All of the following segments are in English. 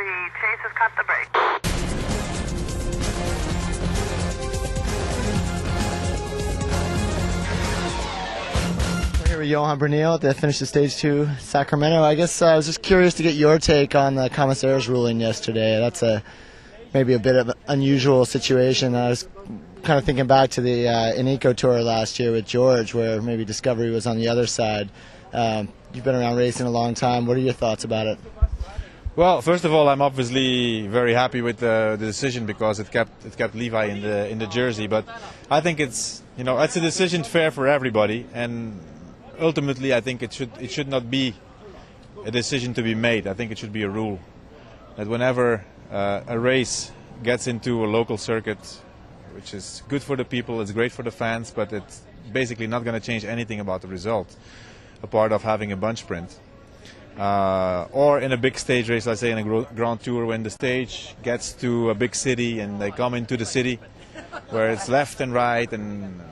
The chase has cut the brake. We're here with Johan Bruyneel to finish the Stage 2 Sacramento. I guess I was just curious to get your take on the Commissaires ruling yesterday. That's maybe a bit of an unusual situation. I was kind of thinking back to the Eco Tour last year with George, where maybe Discovery was on the other side. You've been around racing a long time. What are your thoughts about it? Well, first of all, I'm obviously very happy with the decision because it kept Levi in the jersey. But I think it's a decision fair for everybody, and ultimately I think it should not be a decision to be made. I think it should be a rule that whenever a race gets into a local circuit, which is good for the people, it's great for the fans, but it's basically not going to change anything about the result, a part of having a bunch sprint. Or in a big stage race, let's say in a Grand Tour, when the stage gets to a big city and they come into the city where it's left and right and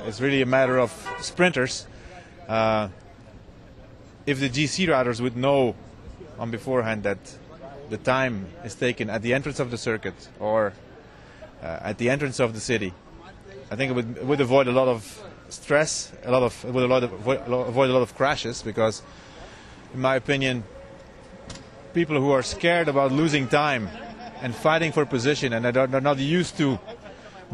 it's really a matter of sprinters. If the GC riders would know on beforehand that the time is taken at the entrance of the circuit or at the entrance of the city, I think it would avoid a lot of stress, avoid a lot of crashes, because in my opinion, people who are scared about losing time and fighting for position and they're not used to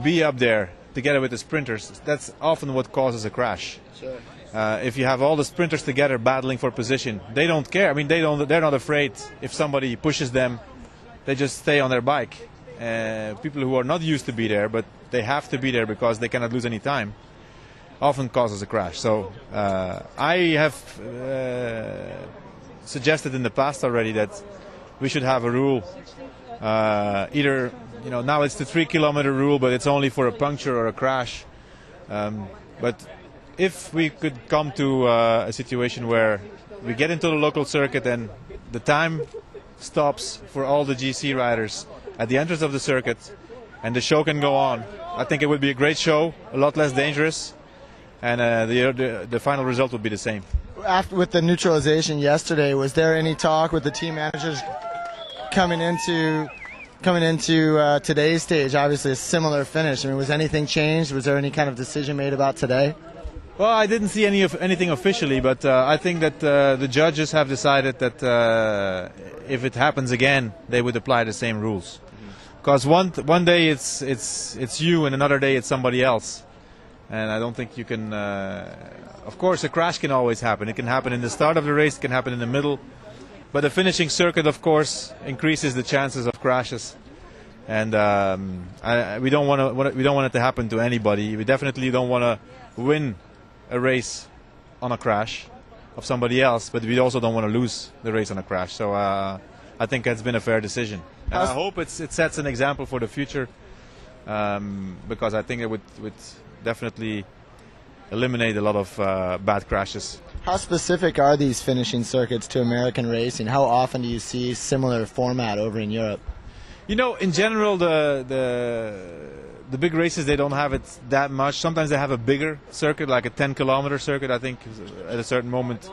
be up there together with the sprinters, that's often what causes a crash. Sure. If you have all the sprinters together battling for position, they don't care. I mean, they're not afraid if somebody pushes them. They just stay on their bike. People who are not used to be there, but they have to be there because they cannot lose any time, often causes a crash. So I have suggested in the past already that we should have a rule. Either now it's the 3-kilometer rule, but it's only for a puncture or a crash. But if we could come to a situation where we get into the local circuit and the time stops for all the GC riders at the entrance of the circuit and the show can go on, I think it would be a great show, a lot less dangerous, and the final result would be the same. With the neutralization yesterday, was there any talk with the team managers coming into today's stage? Obviously a similar finish. I mean, was anything changed? Was there any kind of decision made about today? Well, I didn't see anything officially, but I think that the judges have decided that if it happens again, they would apply the same rules. Because one day it's you, and another day it's somebody else. And I don't think you can. Of course, a crash can always happen. It can happen in the start of the race. It can happen in the middle. But the finishing circuit, of course, increases the chances of crashes. And we don't want it to happen to anybody. We definitely don't want to win a race on a crash of somebody else, but we also don't want to lose the race on a crash. So I think that's been a fair decision. And I hope it sets an example for the future, because I think it would definitely eliminate a lot of bad crashes. How specific are these finishing circuits to American racing? How often do you see similar format over in Europe? In general, the big races, they don't have it that much. Sometimes they have a bigger circuit, like a 10-kilometer circuit. I think at a certain moment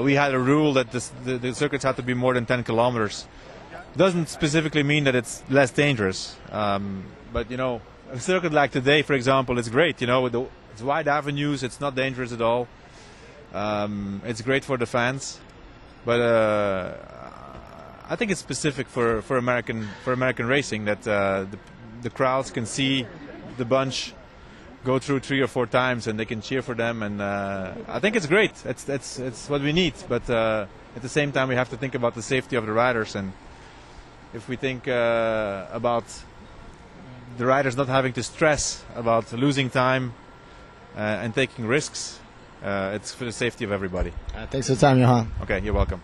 we had a rule that the circuits had to be more than 10 kilometers. Doesn't specifically mean that it's less dangerous. But a circuit like today, for example, is great. It's wide avenues. It's not dangerous at all. It's great for the fans. But I think it's specific for American racing that the crowds can see the bunch go through 3 or 4 times and they can cheer for them, and I think it's great. It's what we need. But at the same time, we have to think about the safety of the riders, and if we think about the riders not having to stress about losing time and taking risks, it's for the safety of everybody. Thanks for the time, Johan. Okay, you're welcome.